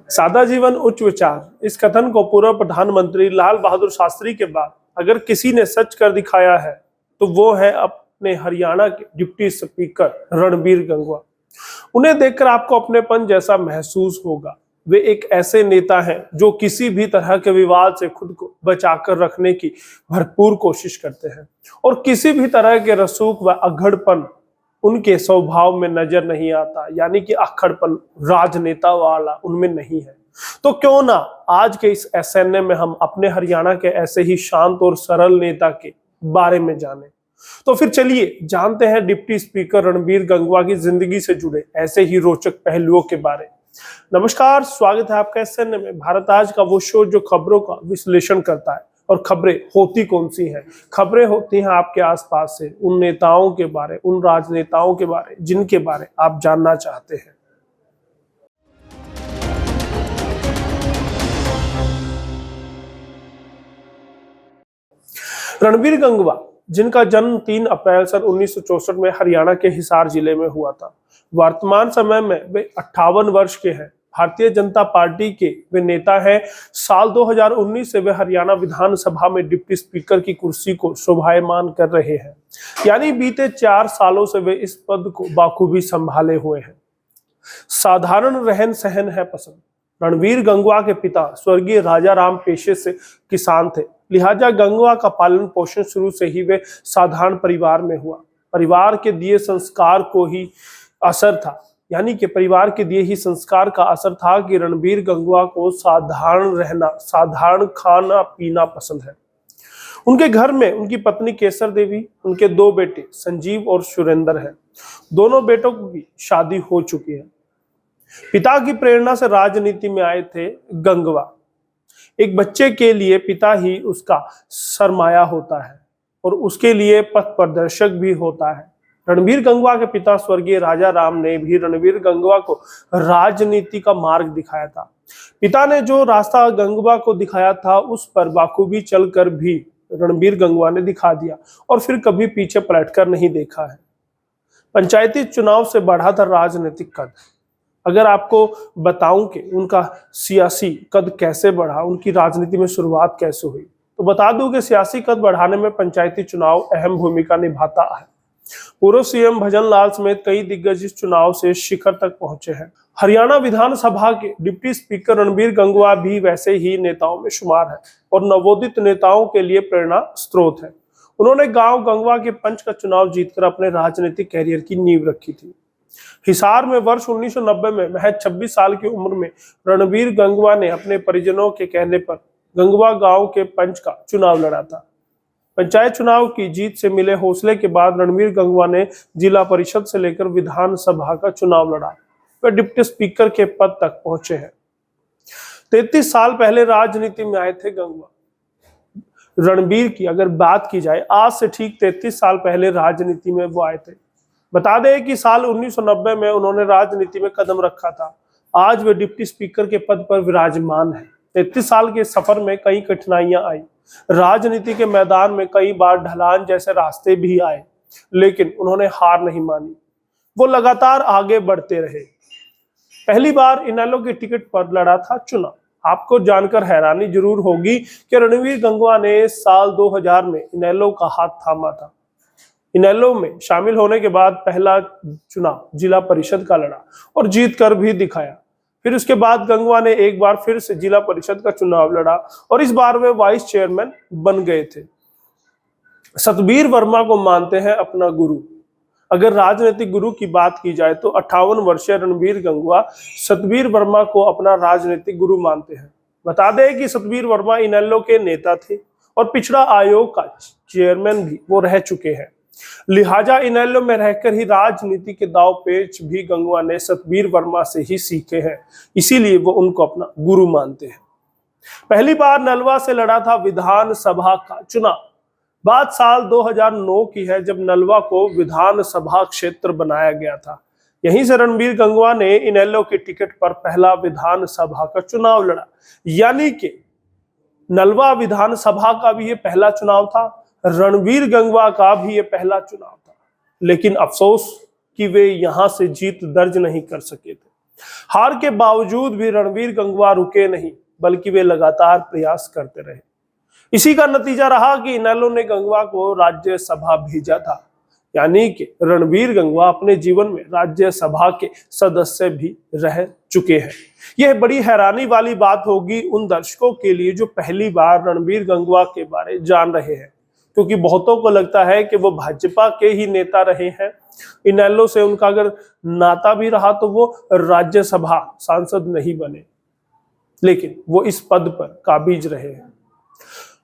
सादा जीवन उच्च विचार, इस कथन को पूर्व प्रधानमंत्री लाल बहादुर शास्त्री के बाद अगर किसी ने सच कर दिखाया है तो वो है अपने हरियाणा के डिप्टी स्पीकर रणबीर गंगवा। उन्हें देखकर आपको अपनेपन जैसा महसूस होगा। वे एक ऐसे नेता हैं जो किसी भी तरह के विवाद से खुद को बचाकर रखने की भरपूर कोशिश करते हैं और किसी भी तरह के रसूख व अगड़पन उनके स्वभाव में नजर नहीं आता, यानी कि अक्खड़पन राजनेता वाला उनमें नहीं है। तो क्यों ना आज के इस एसएनए में हम अपने हरियाणा के ऐसे ही शांत और सरल नेता के बारे में जानें। तो फिर चलिए जानते हैं डिप्टी स्पीकर रणबीर गंगवा की जिंदगी से जुड़े ऐसे ही रोचक पहलुओं के बारे। नमस्कार, स्वागत है आपका एसएनए में। भारत आज का वो शो जो खबरों का विश्लेषण करता है। और खबरें होती कौन सी हैं? खबरें होती हैं आपके आसपास से, उन नेताओं के बारे, उन राजनेताओं के बारे जिनके बारे आप जानना चाहते हैं। रणबीर गंगवा, जिनका जन्म 3 अप्रैल सन 1964 में हरियाणा के हिसार जिले में हुआ था, वर्तमान समय में वे 58 वर्ष के हैं। भारतीय जनता पार्टी के वे नेता हैं। साल 2019 से वे हरियाणा विधानसभा में डिप्टी स्पीकर की कुर्सी को शोभायमान कर रहे हैं, यानी बीते 4 सालों से वे इस पद को बाखूबी संभाले हुए हैं। साधारण रहन सहन है पसंद। रणबीर गंगवा के पिता स्वर्गीय राजा राम पेशे से किसान थे, लिहाजा गंगवा का पालन पोषण शुरू से ही वे साधारण परिवार में हुआ। परिवार के दिए संस्कार को ही असर था, यानी कि परिवार के दिए ही संस्कार का असर था कि रणबीर गंगवा को साधारण रहना, साधारण खाना पीना पसंद है। उनके घर में उनकी पत्नी केसर देवी, उनके 2 बेटे संजीव और सुरेंद्र हैं। दोनों बेटों की शादी हो चुकी है। पिता की प्रेरणा से राजनीति में आए थे गंगवा। एक बच्चे के लिए पिता ही उसका सरमाया होता है और उसके लिए पथ प्रदर्शक भी होता है। रणबीर गंगवा के पिता स्वर्गीय राजा राम ने भी रणबीर गंगवा को राजनीति का मार्ग दिखाया था। पिता ने जो रास्ता गंगवा को दिखाया था उस पर बाखूबी चलकर भी रणबीर गंगवा ने दिखा दिया और फिर कभी पीछे पलटकर नहीं देखा है। पंचायती चुनाव से बढ़ा था राजनीतिक कद। अगर आपको बताऊं कि उनका सियासी कद कैसे बढ़ा, उनकी राजनीति में शुरुआत कैसे हुई, तो बता दूं कि सियासी कद बढ़ाने में पंचायती चुनाव अहम भूमिका निभाता है। पूर्व सीएम भजन लाल समेत कई दिग्गज इस चुनाव से शिखर तक पहुंचे हैं। हरियाणा विधानसभा के डिप्टी स्पीकर रणबीर गंगवा भी वैसे ही नेताओं में शुमार है और नवोदित नेताओं के लिए प्रेरणा स्रोत है। उन्होंने गांव गंगवा के पंच का चुनाव जीतकर अपने राजनीतिक कैरियर की नींव रखी थी। हिसार में वर्ष 1990 में महज 26 साल की उम्र में रणबीर गंगवा ने अपने परिजनों के कहने पर गंगवा गांव के पंच का चुनाव लड़ा था। पंचायत चुनाव की जीत से मिले हौसले के बाद रणबीर गंगवा ने जिला परिषद से लेकर विधानसभा का चुनाव लड़ा। वे डिप्टी स्पीकर के पद तक पहुंचे हैं। 33 साल पहले राजनीति में आए थे गंगवा। रणबीर की अगर बात की जाए, आज से ठीक 33 साल पहले राजनीति में वो आए थे। बता दें कि साल 1990 में उन्होंने राजनीति में कदम रखा था। आज वे डिप्टी स्पीकर के पद पर विराजमान है। 33 साल के सफर में कई कठिनाइयां आई। राजनीति के मैदान में कई बार ढलान जैसे रास्ते भी आए, लेकिन उन्होंने हार नहीं मानी। वो लगातार आगे बढ़ते रहे। पहली बार इनेलो के टिकट पर लड़ा था चुनाव। आपको जानकर हैरानी जरूर होगी कि रणबीर गंगवा ने साल 2000 में इनेलो का हाथ थामा था। इनेलो में शामिल होने के बाद पहला चुनाव जिला परिषद का लड़ा और जीत कर भी दिखाया। फिर उसके बाद गंगवा ने एक बार फिर से जिला परिषद का चुनाव लड़ा और इस बार वे वाइस चेयरमैन बन गए थे। सतबीर वर्मा को मानते हैं अपना गुरु। अगर राजनीतिक गुरु की बात की जाए तो 58 वर्षीय रणबीर गंगवा सतबीर वर्मा को अपना राजनीतिक गुरु मानते हैं। बता दें कि सतबीर वर्मा इनेलो के नेता थे और पिछड़ा आयोग का चेयरमैन भी वो रह चुके हैं। लिहाजा इनेलो में रहकर ही राजनीति के दाव पेच भी गंगवा ने सतबीर वर्मा से ही सीखे हैं, इसीलिए वो उनको अपना गुरु मानते हैं। पहली बार नलवा से लड़ा था विधानसभा का चुनाव। बात साल 2009 की है, जब नलवा को विधानसभा क्षेत्र बनाया गया था। यहीं से रणबीर गंगवा ने इनेलो के टिकट पर पहला विधानसभा का चुनाव लड़ा, यानी कि नलवा विधानसभा का भी ये पहला चुनाव था, रणबीर गंगवा का भी ये पहला चुनाव था। लेकिन अफसोस कि वे यहां से जीत दर्ज नहीं कर सके थे। हार के बावजूद भी रणवीर गंगवा रुके नहीं, बल्कि वे लगातार प्रयास करते रहे। इसी का नतीजा रहा कि इनेलो ने गंगवा को राज्यसभा भेजा था, यानी कि रणवीर गंगवा अपने जीवन में राज्यसभा के सदस्य भी रह चुके हैं। यह बड़ी हैरानी वाली बात होगी उन दर्शकों के लिए जो पहली बार रणवीर गंगवा के बारे जान रहे हैं, क्योंकि बहुतों को लगता है कि वो भाजपा के ही नेता रहे हैं। इनेलो से उनका अगर नाता भी रहा तो वो राज्यसभा सांसद नहीं बने, लेकिन वो इस पद पर काबिज रहे हैं।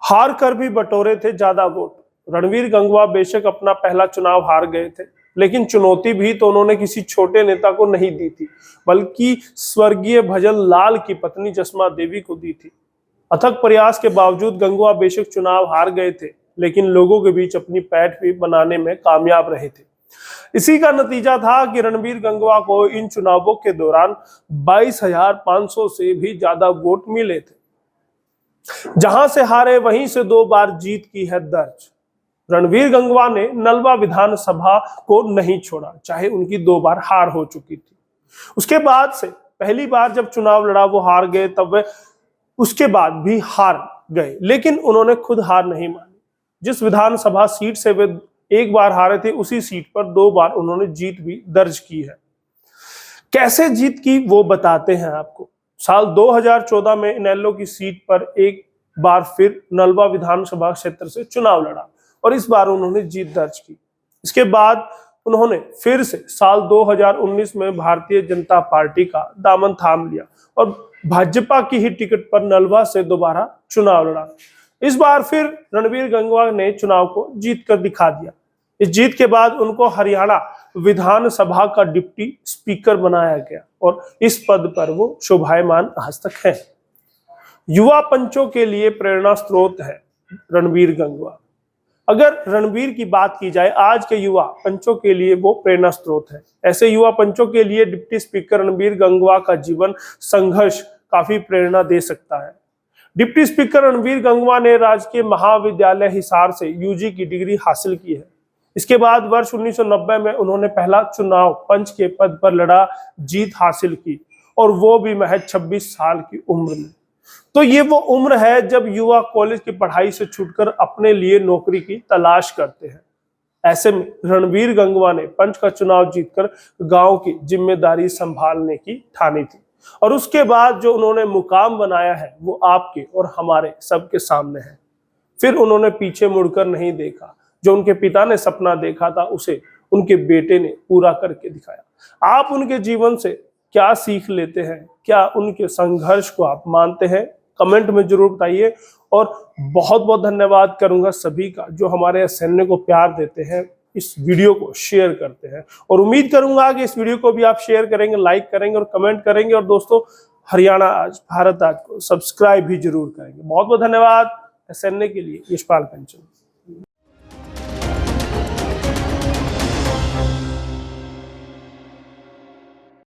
हार कर भी बटोरे थे ज्यादा वोट। रणवीर गंगवा बेशक अपना पहला चुनाव हार गए थे, लेकिन चुनौती भी तो उन्होंने किसी छोटे नेता को नहीं दी थी, बल्कि स्वर्गीय भजन लाल की पत्नी जसमा देवी को दी थी। अथक प्रयास के बावजूद गंगवा बेशक चुनाव हार गए थे, लेकिन लोगों के बीच अपनी पैठ भी बनाने में कामयाब रहे थे। इसी का नतीजा था कि रणवीर गंगवा को इन चुनावों के दौरान 22,500 से भी ज्यादा वोट मिले थे। जहां से हारे वहीं से 2 बार जीत की है दर्ज। रणवीर गंगवा ने नलवा विधानसभा को नहीं छोड़ा, चाहे उनकी 2 बार हार हो चुकी थी। उसके बाद से पहली बार जब चुनाव लड़ा वो हार गए, तब वे उसके बाद भी हार गए, लेकिन उन्होंने खुद हार नहीं मानी। जिस विधानसभा सीट से वे 1 बार हारे थे, उसी सीट पर 2 बार उन्होंने जीत भी दर्ज की है। कैसे जीत की वो बताते हैं आपको। साल 2014 में इनेलो की सीट पर एक बार फिर नलवा विधानसभा क्षेत्र से चुनाव लड़ा और इस बार उन्होंने जीत दर्ज की। इसके बाद उन्होंने फिर से साल 2019 में भारतीय जनता पार्टी का दामन थाम लिया और भाजपा की ही टिकट पर नलवा से दोबारा चुनाव लड़ा। इस बार फिर रणवीर गंगवा ने चुनाव को जीत कर दिखा दिया। इस जीत के बाद उनको हरियाणा विधानसभा का डिप्टी स्पीकर बनाया गया और इस पद पर वो शोभायमान आज तक हैं। युवा पंचों के लिए प्रेरणा स्रोत है रणवीर गंगवा। अगर रणवीर की बात की जाए, आज के युवा पंचों के लिए वो प्रेरणा स्रोत है। ऐसे युवा पंचों के लिए डिप्टी स्पीकर रणवीर गंगवा का जीवन संघर्ष काफी प्रेरणा दे सकता है। डिप्टी स्पीकर रणवीर गंगवा ने राजकीय महाविद्यालय हिसार से यूजी की डिग्री हासिल की है। इसके बाद वर्ष 1990 में उन्होंने पहला चुनाव पंच के पद पर लड़ा, जीत हासिल की, और वो भी महज 26 साल की उम्र में। तो ये वो उम्र है जब युवा कॉलेज की पढ़ाई से छूटकर अपने लिए नौकरी की तलाश करते हैं। ऐसे में रणवीर गंगवा ने पंच का चुनाव जीतकर गांव की जिम्मेदारी संभालने की ठानी थी, और उसके बाद जो उन्होंने मुकाम बनाया है वो आपके और हमारे सबके सामने है। फिर उन्होंने पीछे मुड़कर नहीं देखा। जो उनके पिता ने सपना देखा था उसे उनके बेटे ने पूरा करके दिखाया। आप उनके जीवन से क्या सीख लेते हैं? क्या उनके संघर्ष को आप मानते हैं? कमेंट में जरूर बताइए। और बहुत बहुत धन्यवाद करूंगा सभी का जो हमारे सैन्य को प्यार देते हैं, इस वीडियो को शेयर करते हैं, और उम्मीद करूंगा कि इस वीडियो को भी आप शेयर करेंगे, लाइक करेंगे और कमेंट करेंगे। और दोस्तों, हरियाणा आज, भारत आज को सब्सक्राइब भी जरूर करेंगे। बहुत बहुत धन्यवाद सैन्य के लिए। यशपाल कंचन।